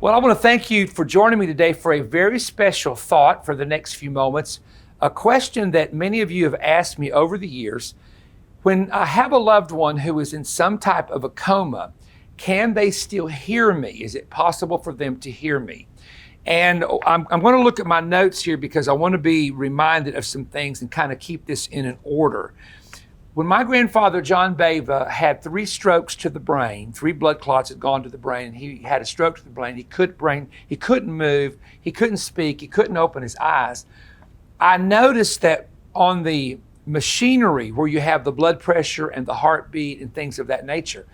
Well, I want to thank you for joining me today for a very special thought for the next few moments. A question that many of you have asked me over the years. When I have a loved one who is in some type of a coma, can they still hear me? Is it possible for them to hear me? And I'm going to look at my notes here because I want to be reminded of some things and kind of keep this in an order. When my grandfather, John BABEL, had 3 strokes to the brain, 3 blood clots had gone to the brain, and he had a stroke to the brain. He couldn't move, he couldn't speak, he couldn't open his eyes. I noticed that on the machinery where you have the blood pressure and the heartbeat and things of that nature,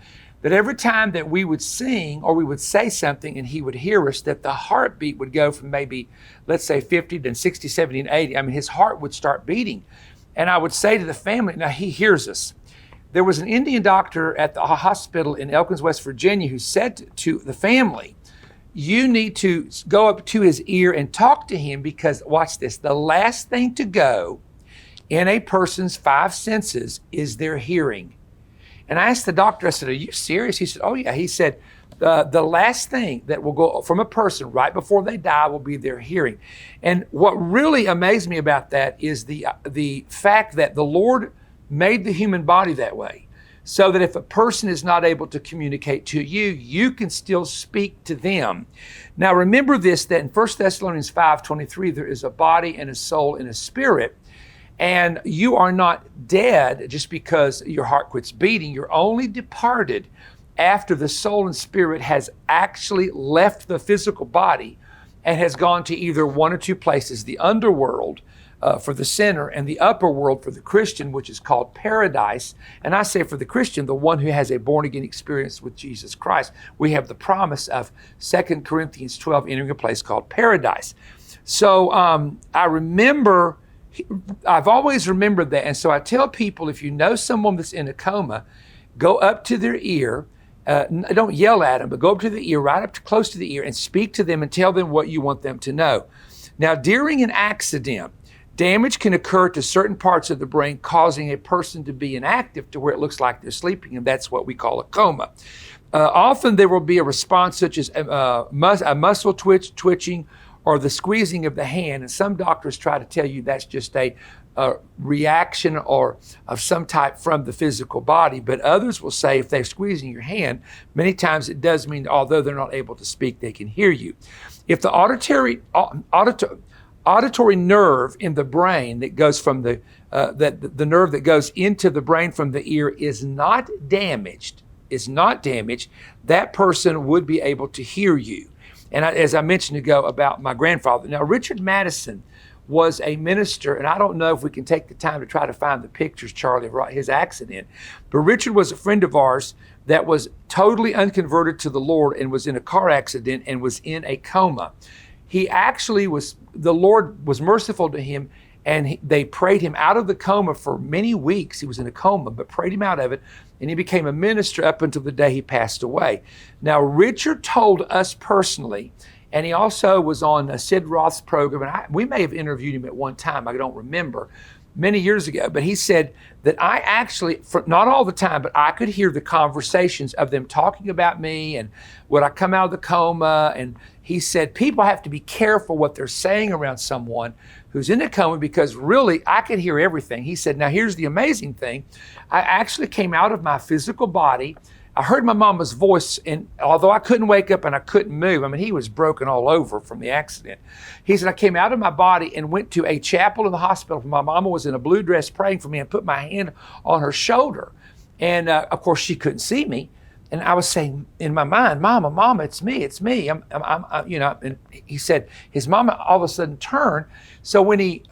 that every time that we would sing or we would say something and he would hear us, that the heartbeat would go from maybe, let's say 50, then 60, 70, and 80. I mean, his heart would start beating. And I would say to the family, now he hears us. There was an Indian doctor at the hospital in Elkins, West Virginia, who said to the family, you need to go up to his ear and talk to him because, watch this, the last thing to go in a person's 5 senses is their hearing. And I asked the doctor, I said, are you serious? He said, oh yeah. He said, the last thing that will go from a person right before they die will be their hearing. And what really amazed me about that is the fact that the Lord made the human body that way, so that if a person is not able to communicate to you, you can still speak to them. Now remember this, that in 1 Thessalonians 5:23, there is a body and a soul and a spirit. And you are not dead just because your heart quits beating. You're only departed after the soul and spirit has actually left the physical body and has gone to either one or 2 places, the underworld for the sinner and the upper world for the Christian, which is called paradise. And I say for the Christian, the one who has a born-again experience with Jesus Christ, we have the promise of 2 Corinthians 12 entering a place called paradise. So I've always remembered that. And so I tell people, if you know someone that's in a coma, go up to their ear. Don't yell at them, but go up to the ear, right up to close to the ear, and speak to them and tell them what you want them to know. Now, during an accident, damage can occur to certain parts of the brain, causing a person to be inactive to where it looks like they're sleeping, and that's what we call a coma. Often there will be a response such as a muscle twitching, or the squeezing of the hand, and some doctors try to tell you that's just a reaction or of some type from the physical body, but others will say if they're squeezing your hand, many times it does mean although they're not able to speak, they can hear you. If the auditory nerve in the brain that goes from the nerve that goes into the brain from the ear is not damaged, that person would be able to hear you. And as I mentioned ago about my grandfather, now Richard Madison was a minister, and I don't know if we can take the time to try to find the pictures, Charlie, of his accident, but Richard was a friend of ours that was totally unconverted to the Lord and was in a car accident and was in a coma. He actually the Lord was merciful to him, and they prayed him out of the coma for many weeks. He was in a coma, but prayed him out of it, and he became a minister up until the day he passed away. Now, Richard told us personally, and he also was on Sid Roth's program, and we may have interviewed him at one time, I don't remember, many years ago, but he said that I actually, not all the time, but I could hear the conversations of them talking about me and would I come out of the coma, and he said people have to be careful what they're saying around someone who's in a coma because really I could hear everything. He said, now here's the amazing thing. I actually came out of my physical body. I heard my mama's voice, and although I couldn't wake up and I couldn't move, I mean, he was broken all over from the accident. He said, I came out of my body and went to a chapel in the hospital. My mama was in a blue dress praying for me and put my hand on her shoulder. And of course, she couldn't see me. And I was saying in my mind, Mama, it's me. And he said his mama all of a sudden turned. So when he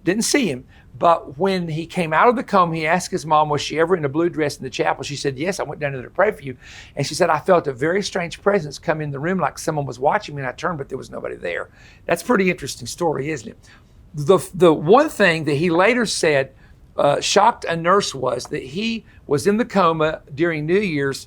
didn't see him, but when he came out of the coma, he asked his mom, was she ever in a blue dress in the chapel? She said, yes, I went down there to pray for you. And she said, I felt a very strange presence come in the room like someone was watching me, and I turned, but there was nobody there. That's a pretty interesting story, isn't it? The one thing that he later said shocked a nurse was that he was in the coma during New Year's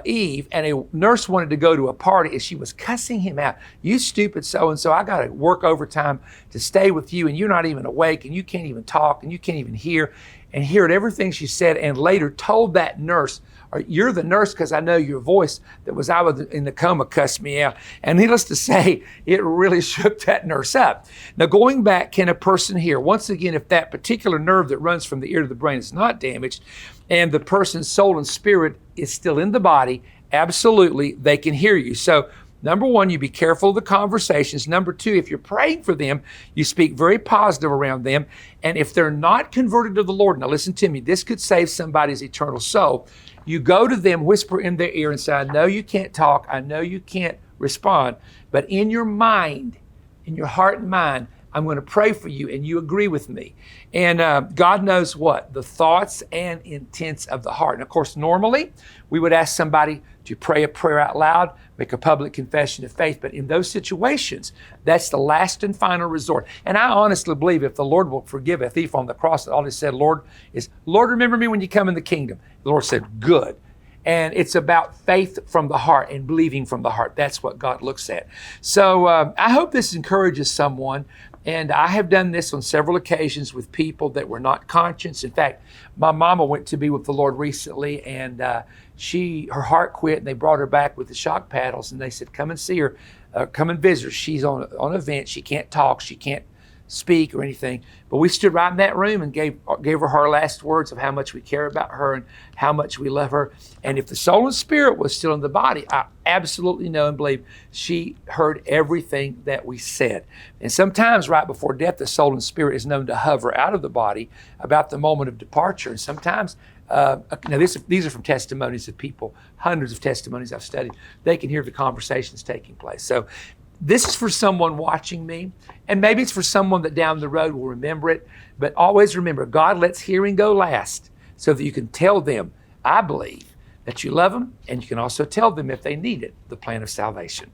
Eve, and a nurse wanted to go to a party, and she was cussing him out. You stupid so-and-so, I got to work overtime to stay with you, and you're not even awake, and you can't even talk, and you can't even hear. and heard everything she said, and later told that nurse, "You're the nurse because I know your voice," that was I was in the coma cussed me out. And needless to say, it really shook that nurse up. Now, going back, can a person hear? Once again, if that particular nerve that runs from the ear to the brain is not damaged, and the person's soul and spirit is still in the body, absolutely, they can hear you. So, number one, you be careful of the conversations. Number two, if you're praying for them, you speak very positive around them. And if they're not converted to the Lord, now listen to me, this could save somebody's eternal soul. You go to them, whisper in their ear and say, "I know you can't talk. I know you can't respond. But in your mind, in your heart and mind, I'm going to pray for you and you agree with me." And God knows what? The thoughts and intents of the heart. And of course, normally we would ask somebody to pray a prayer out loud, make a public confession of faith. But in those situations, that's the last and final resort. And I honestly believe if the Lord will forgive a thief on the cross, all he said, Lord, remember me when you come in the kingdom. The Lord said, good. And it's about faith from the heart and believing from the heart. That's what God looks at. So I hope this encourages someone. And I have done this on several occasions with people that were not conscious. In fact, my mama went to be with the Lord recently, and her heart quit, and they brought her back with the shock paddles, and they said, "Come and see her, come and visit her. She's on a vent. She can't talk. She can't speak or anything." But we stood right in that room and gave her our last words of how much we care about her and how much we love her. And if the soul and spirit was still in the body, I absolutely know and believe she heard everything that we said. And sometimes right before death, the soul and spirit is known to hover out of the body about the moment of departure. And sometimes, now these are from testimonies of people, hundreds of testimonies I've studied. They can hear the conversations taking place. So this is for someone watching me, and maybe it's for someone that down the road will remember it. But always remember, God lets hearing go last so that you can tell them, I believe, that you love them, and you can also tell them if they need it, the plan of salvation.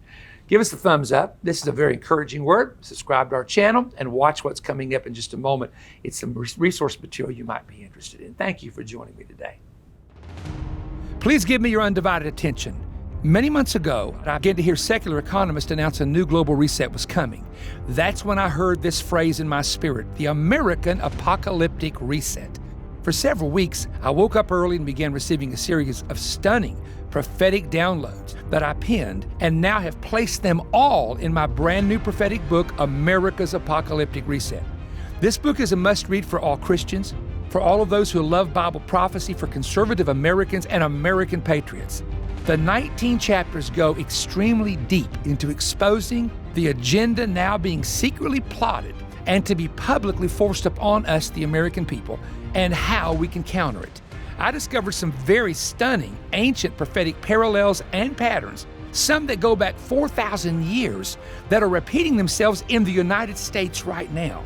Give us a thumbs up. This is a very encouraging word. Subscribe to our channel and watch what's coming up in just a moment. It's some resource material you might be interested in. Thank you for joining me today. Please give me your undivided attention. Many months ago, I began to hear secular economists announce a new global reset was coming. That's when I heard this phrase in my spirit, the American apocalyptic reset. For several weeks, I woke up early and began receiving a series of stunning prophetic downloads that I penned and now have placed them all in my brand new prophetic book, America's Apocalyptic Reset. This book is a must-read for all Christians, for all of those who love Bible prophecy, for conservative Americans and American patriots. The 19 chapters go extremely deep into exposing the agenda now being secretly plotted and to be publicly forced upon us, the American people, and how we can counter it. I discovered some very stunning ancient prophetic parallels and patterns, some that go back 4,000 years, that are repeating themselves in the United States right now.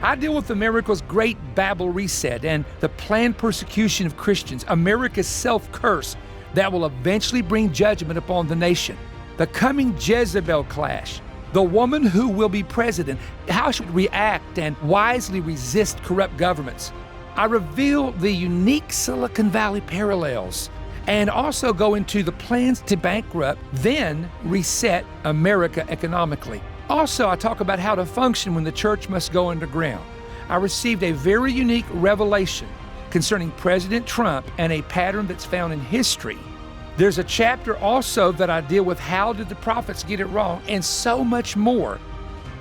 I deal with America's great BABEL reset and the planned persecution of Christians, America's self-curse that will eventually bring judgment upon the nation, the coming Jezebel clash, the woman who will be president, how she should react and wisely resist corrupt governments. I reveal the unique Silicon Valley parallels and also go into the plans to bankrupt, then reset America economically. Also, I talk about how to function when the church must go underground. I received a very unique revelation concerning President Trump and a pattern that's found in history. There's a chapter also that I deal with how did the prophets get it wrong, and so much more.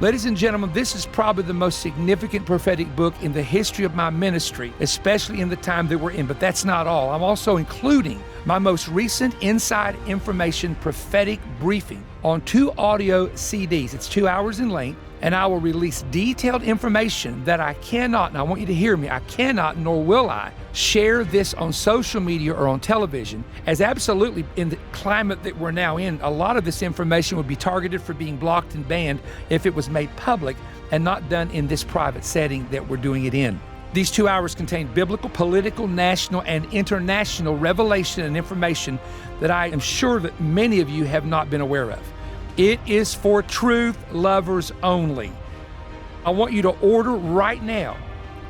Ladies and gentlemen, this is probably the most significant prophetic book in the history of my ministry, especially in the time that we're in. But that's not all. I'm also including my most recent inside information prophetic briefing on 2 audio CDs. It's 2 hours in length, and I will release detailed information that I cannot, and I want you to hear me, I cannot nor will I share this on social media or on television, as absolutely in the climate that we're now in, a lot of this information would be targeted for being blocked and banned if it was made public and not done in this private setting that we're doing it in. These 2 hours contain biblical, political, national, and international revelation and information that I am sure that many of you have not been aware of. It is for truth lovers only. I want you to order right now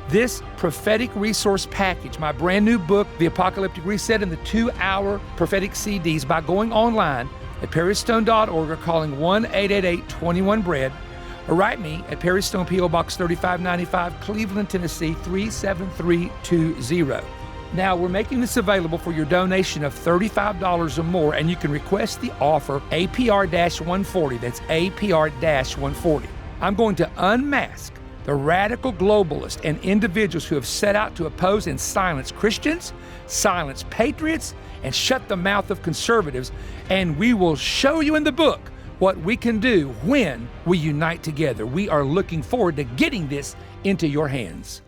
this prophetic resource package, my brand new book, The Apocalyptic Reset, and the 2-hour prophetic CDs by going online at perrystone.org or calling 1-888-21-BREAD, or write me at Perry Stone, P.O. Box 3595, Cleveland, Tennessee 37320. Now, we're making this available for your donation of $35 or more, and you can request the offer APR-140. That's APR-140. I'm going to unmask the radical globalists and individuals who have set out to oppose and silence Christians, silence patriots, and shut the mouth of conservatives. And we will show you in the book what we can do when we unite together. We are looking forward to getting this into your hands.